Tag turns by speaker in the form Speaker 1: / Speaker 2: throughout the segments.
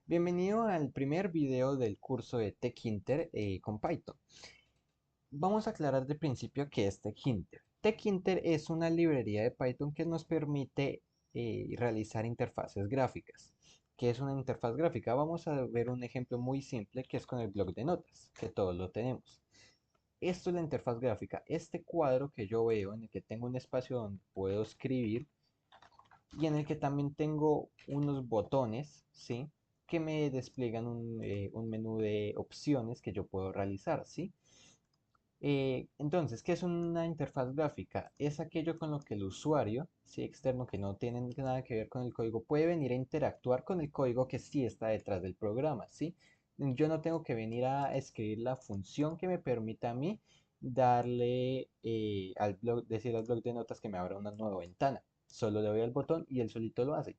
Speaker 1: Bienvenido al primer video del curso de TechInter con Python. Vamos a aclarar de principio qué es TechInter. TechInter es una librería de Python que nos permite realizar interfaces gráficas. ¿Qué es una interfaz gráfica? Vamos a ver un ejemplo muy simple que es con el bloc de notas, que todos lo tenemos. Esto es la interfaz gráfica. Este cuadro que yo veo en el que tengo un espacio donde puedo escribir y en el que también tengo unos botones, ¿sí? Que me despliegan un menú de opciones que yo puedo realizar, ¿sí? Entonces, ¿qué es una interfaz gráfica? Es aquello con lo que el usuario, ¿sí? Externo que no tiene nada que ver con el código, puede venir a interactuar con el código que sí está detrás del programa, ¿sí? Yo no tengo que venir a escribir la función que me permita a mí darle al blog, decir al blog de notas que me abra una nueva ventana. Solo le doy al botón y él solito lo hace.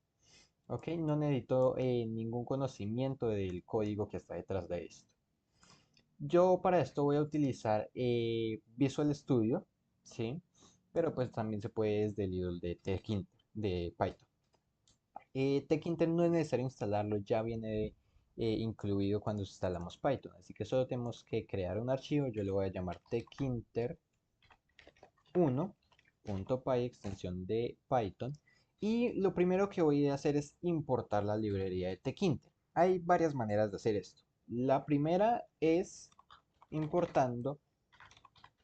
Speaker 1: ¿Ok? No necesito ningún conocimiento del código que está detrás de esto. Yo para esto voy a utilizar Visual Studio, ¿sí? Pero pues también se puede desde el IDLE de TechInter, de Python. TechInter no es necesario instalarlo, ya viene incluido cuando instalamos Python. Así que solo tenemos que crear un archivo, yo le voy a llamar techinter 1.py, extensión de Python. Y lo primero que voy a hacer es importar la librería de techinter. Hay varias maneras de hacer esto. La primera es importando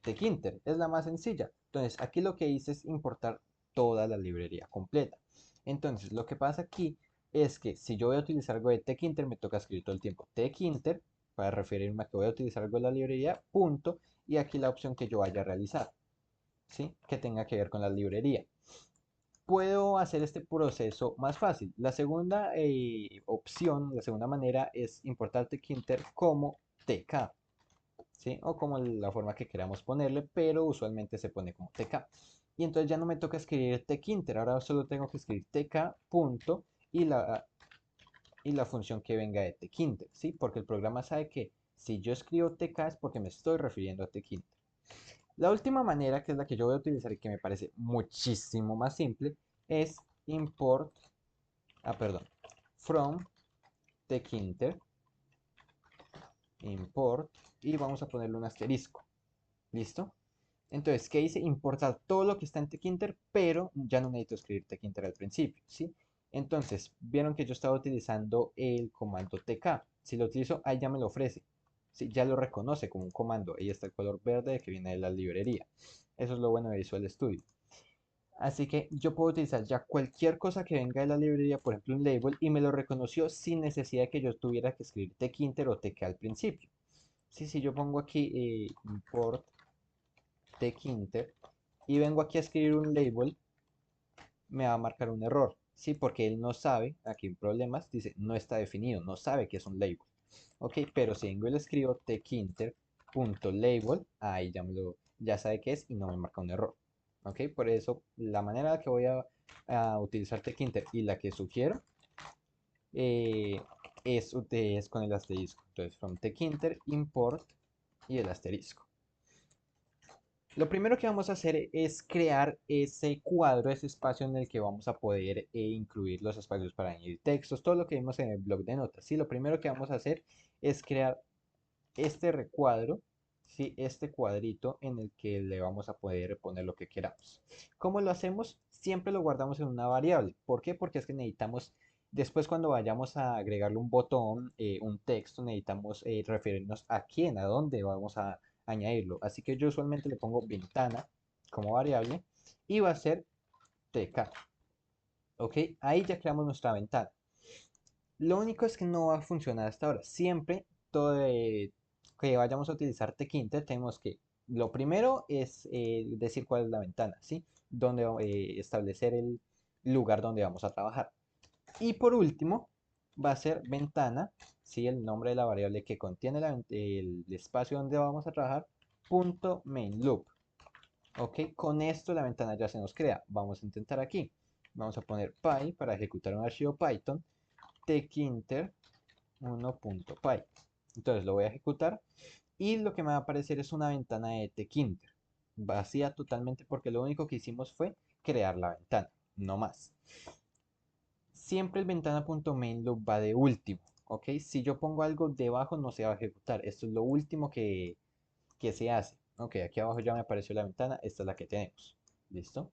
Speaker 1: techinter, es la más sencilla. Entonces, aquí lo que hice es importar toda la librería completa. Entonces, lo que pasa aquí es que si yo voy a utilizar algo de techinter, me toca escribir todo el tiempo techinter para referirme a que voy a utilizar algo de la librería, punto, y aquí la opción que yo vaya a realizar, ¿sí? Que tenga que ver con la librería. Puedo hacer este proceso más fácil. La segunda opción, la segunda manera es importar techinter como tk. ¿Sí? O como la forma que queramos ponerle, pero usualmente se pone como tk. Y entonces ya no me toca escribir tkinter, ahora solo tengo que escribir tk punto y la función que venga de tkinter, ¿sí? Porque el programa sabe que si yo escribo tk es porque me estoy refiriendo a tkinter. La última manera, que es la que yo voy a utilizar y que me parece muchísimo más simple, es import, perdón, from tkinter, import, y vamos a ponerle un asterisco. ¿Listo? Entonces, ¿qué hice? Importar todo lo que está en Tkinter, pero ya no necesito escribir Tkinter al principio, ¿sí? Entonces, vieron que yo estaba utilizando el comando tk. Si lo utilizo, ahí ya me lo ofrece. ¿Sí? Ya lo reconoce como un comando. Ahí está el color verde que viene de la librería. Eso es lo bueno de Visual Studio. Así que yo puedo utilizar ya cualquier cosa que venga de la librería, por ejemplo un label, y me lo reconoció sin necesidad de que yo tuviera que escribir tkinter o tk al principio. Sí, si yo pongo aquí import tkinter y vengo aquí a escribir un label, me va a marcar un error, ¿sí? Porque él no sabe, aquí en problemas, dice no está definido, no sabe que es un label, ¿ok? Pero si vengo y le escribo techinter.label, ahí ya sabe qué es y no me marca un error, ¿ok? Por eso la manera que voy a utilizar techinter y la que sugiero eh, es con el asterisco. Entonces, from techinter, import y el asterisco. Lo primero que vamos a hacer es crear ese cuadro, ese espacio en el que vamos a poder incluir los espacios para añadir textos, todo lo que vimos en el blog de notas. ¿Sí? Lo primero que vamos a hacer es crear este recuadro, ¿sí? Este cuadrito en el que le vamos a poder poner lo que queramos. ¿Cómo lo hacemos? Siempre lo guardamos en una variable. ¿Por qué? Porque es que necesitamos, después cuando vayamos a agregarle un botón, un texto, necesitamos referirnos a quién, a dónde vamos a añadirlo. Así que yo usualmente le pongo ventana como variable y va a ser tk. ¿Ok? Ahí ya creamos nuestra ventana. Lo único es que no va a funcionar hasta ahora. Siempre todo que vayamos a utilizar Tkinter tenemos que, lo primero es decir cuál es la ventana, ¿sí? Donde establecer el lugar donde vamos a trabajar. Y por último, va a ser ventana, ¿sí? El nombre de la variable que contiene el espacio donde vamos a trabajar, punto main loop. ¿Ok? Con esto la ventana ya se nos crea. Vamos a intentar aquí. Vamos a poner py para ejecutar un archivo Python, tkinter 1.py. Entonces lo voy a ejecutar y lo que me va a aparecer es una ventana de tkinter, vacía totalmente porque lo único que hicimos fue crear la ventana, no más. Siempre el ventana.mainloop va de último, ¿ok? Si yo pongo algo debajo no se va a ejecutar. Esto es lo último que se hace. Ok, aquí abajo ya me apareció la ventana, esta es la que tenemos. ¿Listo?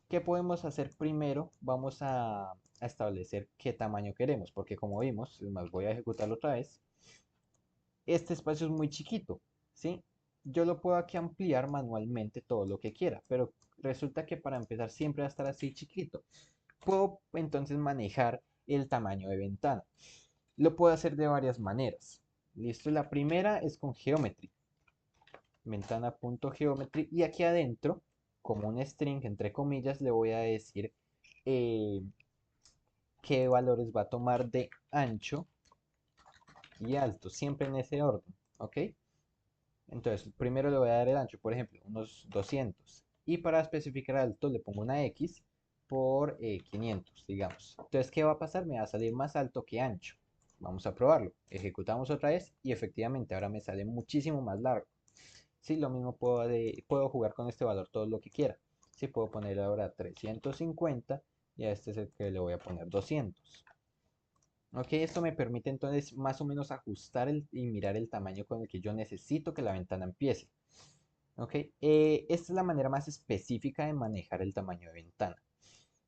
Speaker 1: ¿Qué podemos hacer primero? Vamos a establecer qué tamaño queremos, porque como vimos, es más, voy a ejecutarlo otra vez. Este espacio es muy chiquito, ¿sí? Yo lo puedo aquí ampliar manualmente todo lo que quiera, pero resulta que para empezar siempre va a estar así chiquito. Puedo entonces manejar el tamaño de ventana. Lo puedo hacer de varias maneras. ¿Listo? La primera es con Geometry. Ventana.geometry. Y aquí adentro, como un string, entre comillas, le voy a decir eh, qué valores va a tomar de ancho y alto, siempre en ese orden. ¿Ok? Entonces, primero le voy a dar el ancho, por ejemplo, unos 200. Y para especificar alto le pongo una X por 500, digamos. Entonces, ¿qué va a pasar? Me va a salir más alto que ancho. Vamos a probarlo. Ejecutamos otra vez y efectivamente ahora me sale muchísimo más largo. Sí, lo mismo puedo jugar con este valor todo lo que quiera. Sí, puedo poner ahora 350 y a este es el que le voy a poner 200. Ok, esto me permite entonces más o menos ajustar y mirar el tamaño con el que yo necesito que la ventana empiece. Ok, esta es la manera más específica de manejar el tamaño de ventana.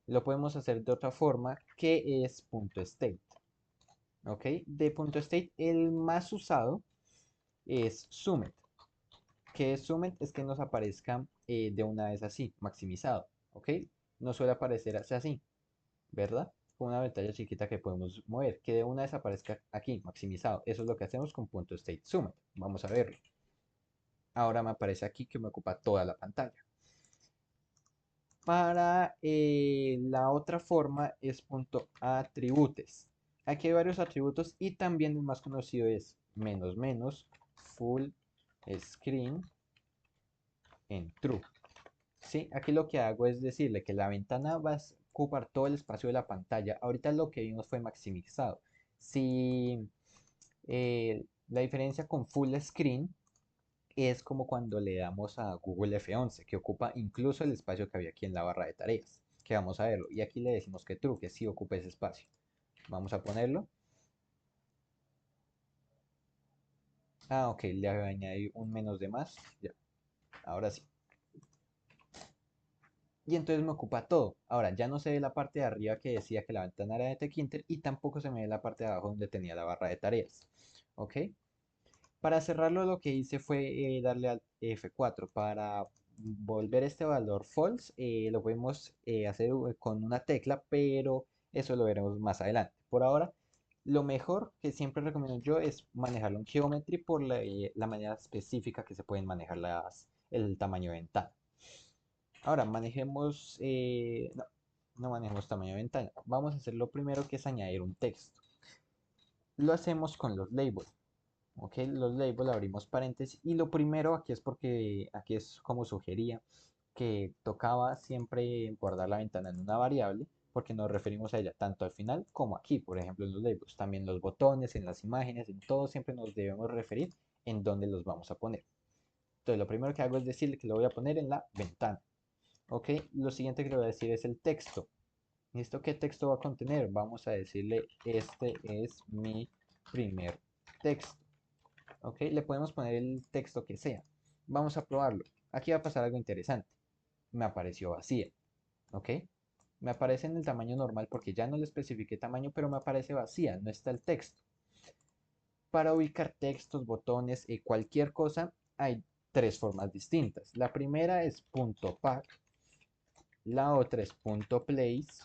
Speaker 1: Lo podemos hacer de otra forma que es .state. Ok, de .state el más usado es summed. Que es summed es que nos aparezca de una vez así, maximizado. Ok, no suele aparecer así, ¿verdad? Con una ventana chiquita que podemos mover, que de una vez aparezca aquí, maximizado. Eso es lo que hacemos con .state summed. Vamos a verlo. Ahora me aparece aquí que me ocupa toda la pantalla. Para la otra forma es .attributes. Aquí hay varios atributos y también el más conocido es menos menos full screen en true. ¿Sí? Aquí lo que hago es decirle que la ventana va a ocupar todo el espacio de la pantalla. Ahorita lo que vimos fue maximizado. Si la diferencia con full screen es como cuando le damos a Google F11, que ocupa incluso el espacio que había aquí en la barra de tareas, que vamos a verlo. Y aquí le decimos que true, que sí ocupa ese espacio. Vamos a ponerlo. Ah, ok, le añadí un menos de más. Ya, ahora sí. Y entonces me ocupa todo. Ahora, ya no se ve la parte de arriba que decía que la ventana era de Tkinter y tampoco se me ve la parte de abajo donde tenía la barra de tareas. ¿Ok? Para cerrarlo lo que hice fue darle al F4 para volver este valor false. Lo podemos hacer con una tecla, pero eso lo veremos más adelante. Por ahora, lo mejor que siempre recomiendo yo es manejarlo en Geometry por la manera específica que se pueden manejar el tamaño de ventana. Ahora, manejemos, no, no manejemos tamaño de ventana. Vamos a hacer lo primero que es añadir un texto. Lo hacemos con los labels. Ok, los labels abrimos paréntesis y lo primero aquí es porque aquí es como sugería que tocaba siempre guardar la ventana en una variable porque nos referimos a ella tanto al final como aquí, por ejemplo en los labels, también los botones, en las imágenes, en todo siempre nos debemos referir en dónde los vamos a poner. Entonces lo primero que hago es decirle que lo voy a poner en la ventana. Ok, lo siguiente que le voy a decir es el texto. ¿Y esto qué texto va a contener? Vamos a decirle este es mi primer texto. ¿Ok? Le podemos poner el texto que sea. Vamos a probarlo. Aquí va a pasar algo interesante. Me apareció vacía. ¿Ok? Me aparece en el tamaño normal porque ya no le especifiqué tamaño, pero me aparece vacía, no está el texto. Para ubicar textos, botones y cualquier cosa, hay tres formas distintas. La primera es .pack, la otra es .place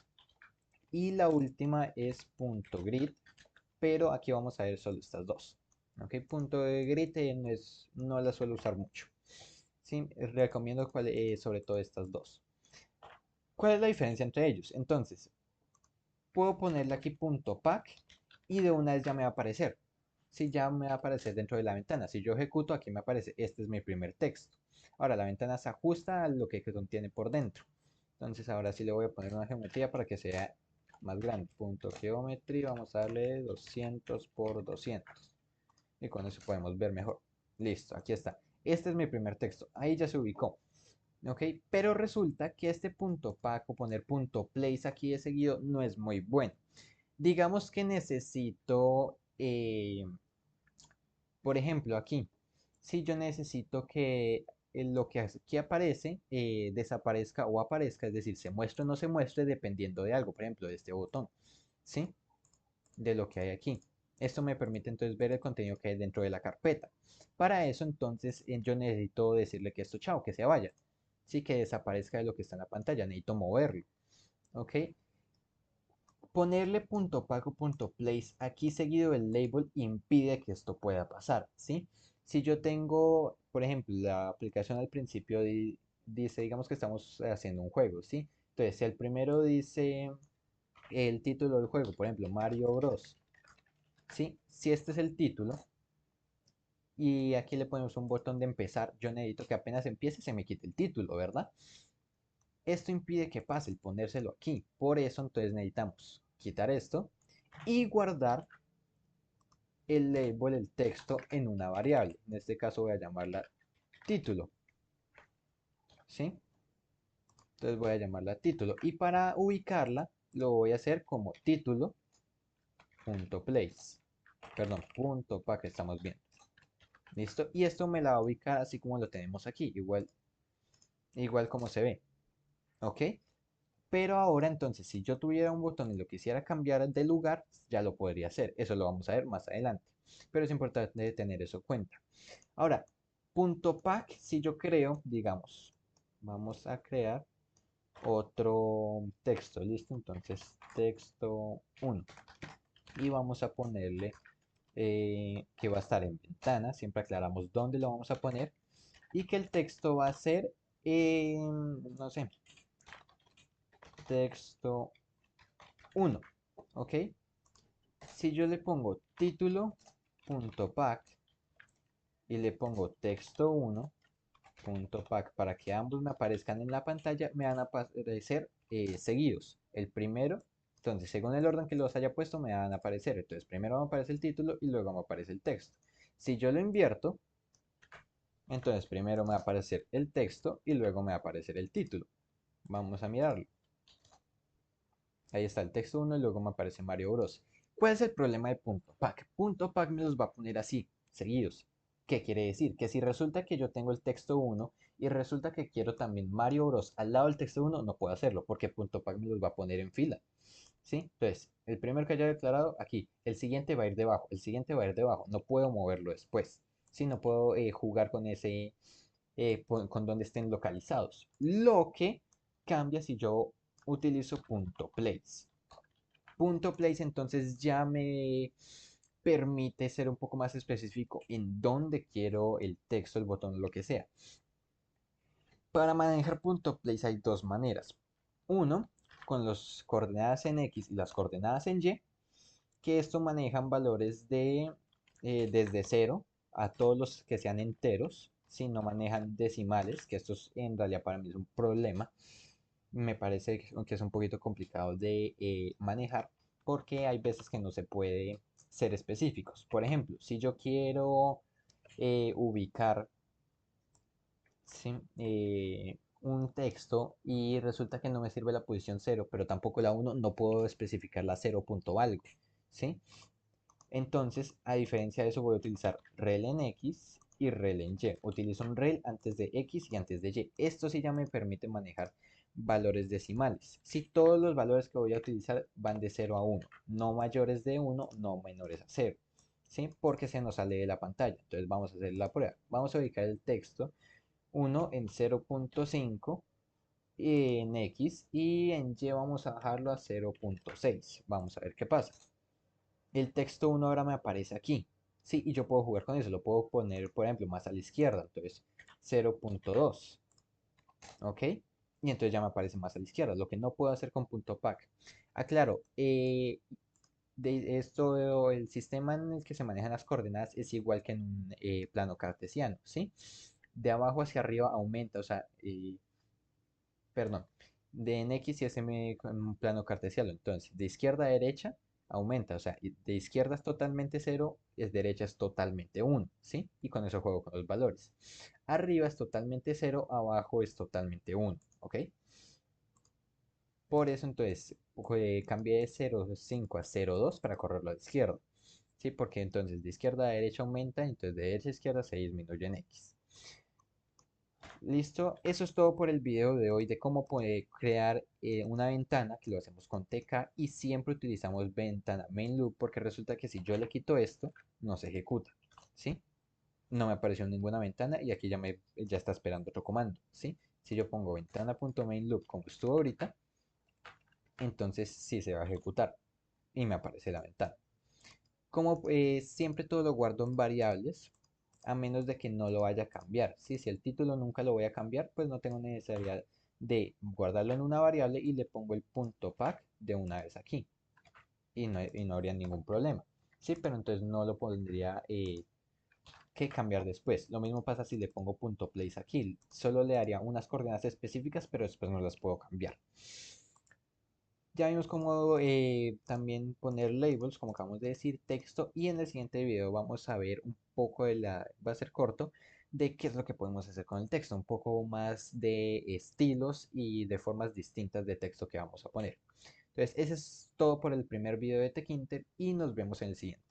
Speaker 1: y la última es .grid, pero aquí vamos a ver solo estas dos. ¿Ok? Punto de grid no la suelo usar mucho. Sí, recomiendo sobre todo estas dos. ¿Cuál es la diferencia entre ellos? Entonces, puedo ponerle aquí punto pack y de una vez ya me va a aparecer. Si ya me va a aparecer dentro de la ventana. Si yo ejecuto, aquí me aparece, este es mi primer texto. Ahora la ventana se ajusta a lo que contiene por dentro. Entonces ahora sí le voy a poner una geometría para que sea más grande. Punto geometry, vamos a darle 200 por 200. Y con eso podemos ver mejor. Listo, aquí está. Este es mi primer texto. Ahí ya se ubicó. ¿Ok? Pero resulta que este punto pack o poner punto place aquí de seguido no es muy bueno. Digamos que necesito, por ejemplo, aquí, si yo necesito que lo que aquí aparece desaparezca o aparezca, es decir, se muestre o no se muestre dependiendo de algo, por ejemplo, de este botón, ¿sí? De lo que hay aquí. Esto me permite entonces ver el contenido que hay dentro de la carpeta. Para eso entonces yo necesito decirle que esto chao, que se vaya. Sí, que desaparezca de lo que está en la pantalla. Necesito moverlo. ¿Ok? Ponerle .pack o .place aquí seguido del label impide que esto pueda pasar. ¿Sí? Si yo tengo, por ejemplo, la aplicación al principio dice, digamos que estamos haciendo un juego. ¿Sí? Entonces, si el primero dice el título del juego, por ejemplo, Mario Bros. ¿Sí? Si este es el título y aquí le ponemos un botón de empezar, yo necesito que apenas empiece se me quite el título, ¿verdad? Esto impide que pase el ponérselo aquí. Por eso entonces necesitamos quitar esto y guardar el label, el texto en una variable. En este caso voy a llamarla título, ¿sí? Entonces voy a llamarla título y para ubicarla lo voy a hacer como título.place. Perdón, punto para que estamos bien. ¿Listo? Y esto me la va a ubicar así como lo tenemos aquí, igual como se ve. ¿Ok? Pero ahora entonces, si yo tuviera un botón y lo quisiera cambiar de lugar, ya lo podría hacer. Eso lo vamos a ver más adelante. Pero es importante tener eso en cuenta. Ahora, punto pack, si yo creo, digamos, vamos a crear otro texto, ¿listo? Entonces, texto 1. Y vamos a ponerle que va a estar en ventana. Siempre aclaramos dónde lo vamos a poner. Y que el texto va a ser, no sé, texto 1. ¿Ok? Si yo le pongo título.pack y le pongo texto1.pack para que ambos me aparezcan en la pantalla, me van a aparecer seguidos. El primero, entonces según el orden que los haya puesto, me van a aparecer. Entonces primero me aparece el título y luego me aparece el texto. Si yo lo invierto, entonces primero me va a aparecer el texto y luego me va a aparecer el título. Vamos a mirarlo. Ahí está el texto 1 y luego me aparece Mario Bros. ¿Cuál es el problema de punto pack? Punto pack me los va a poner así, seguidos. ¿Qué quiere decir? Que si resulta que yo tengo el texto 1 y resulta que quiero también Mario Bros al lado del texto 1, no puedo hacerlo porque punto pack me los va a poner en fila. ¿Sí? Entonces, el primero que haya declarado aquí, el siguiente va a ir debajo, el siguiente va a ir debajo, no puedo moverlo después. ¿Sí? No puedo jugar con ese, con donde estén localizados. Lo que cambia si yo utilizo punto place. Punto place entonces ya me permite ser un poco más específico en dónde quiero el texto, el botón, lo que sea. Para manejar punto place hay dos maneras. Uno, con las coordenadas en X y las coordenadas en Y, que esto manejan valores de desde cero a todos los que sean enteros, si no manejan decimales, que esto es, en realidad para mí es un problema. Me parece que es un poquito complicado de manejar porque hay veces que no se puede ser específicos. Por ejemplo, si yo quiero ubicar, ¿sí? Un texto y resulta que no me sirve la posición cero pero tampoco la uno, no puedo especificar la 0 punto algo, ¿sí? Entonces, a diferencia de eso, voy a utilizar rel en X y rel en Y. Utilizo un rel antes de X y antes de Y. Esto sí ya me permite manejar valores decimales. Si todos los valores que voy a utilizar van de 0 a 1, no mayores de 1, no menores a 0, ¿sí? Porque se nos sale de la pantalla. Entonces vamos a hacer la prueba. Vamos a ubicar el texto 1 en 0.5 en X y en Y vamos a bajarlo a 0.6. Vamos a ver qué pasa. El texto 1 ahora me aparece aquí. Sí, y yo puedo jugar con eso. Lo puedo poner, por ejemplo, más a la izquierda. Entonces, 0.2. ¿Ok? Y entonces ya me aparece más a la izquierda. Lo que no puedo hacer con punto pack. Aclaro, de esto, el sistema en el que se manejan las coordenadas es igual que en un plano cartesiano. ¿Sí? De abajo hacia arriba aumenta, o sea, perdón, de en X y SM con un plano cartesiano. Entonces, de izquierda a derecha aumenta, o sea, de izquierda es totalmente cero, es derecha es totalmente uno, ¿sí? Y con eso juego con los valores. Arriba es totalmente cero, abajo es totalmente uno, ¿ok? Por eso entonces cambié de 0,5 a 0,2 para correrlo a la izquierda. ¿Sí? Porque entonces de izquierda a derecha aumenta, entonces de derecha a izquierda se disminuye en X. Listo, eso es todo por el video de hoy de cómo poder crear una ventana, que lo hacemos con TK y siempre utilizamos ventana main loop porque resulta que si yo le quito esto, no se ejecuta, ¿sí? No me apareció ninguna ventana y aquí ya está esperando otro comando, ¿sí? Si yo pongo ventana.mainLoop como estuvo ahorita, entonces sí se va a ejecutar y me aparece la ventana. Como siempre todo lo guardo en variables, a menos de que no lo vaya a cambiar. ¿Sí? Si el título nunca lo voy a cambiar, pues no tengo necesidad de guardarlo en una variable y le pongo el punto pack de una vez aquí. Y no habría ningún problema. Sí, pero entonces no lo pondría que cambiar después. Lo mismo pasa si le pongo punto place aquí. Solo le daría unas coordenadas específicas, pero después no las puedo cambiar. Ya vimos cómo también poner labels, como acabamos de decir, texto, y en el siguiente video vamos a ver un poco va a ser corto, de qué es lo que podemos hacer con el texto, un poco más de estilos y de formas distintas de texto que vamos a poner. Entonces, ese es todo por el primer video de Tkinter y nos vemos en el siguiente.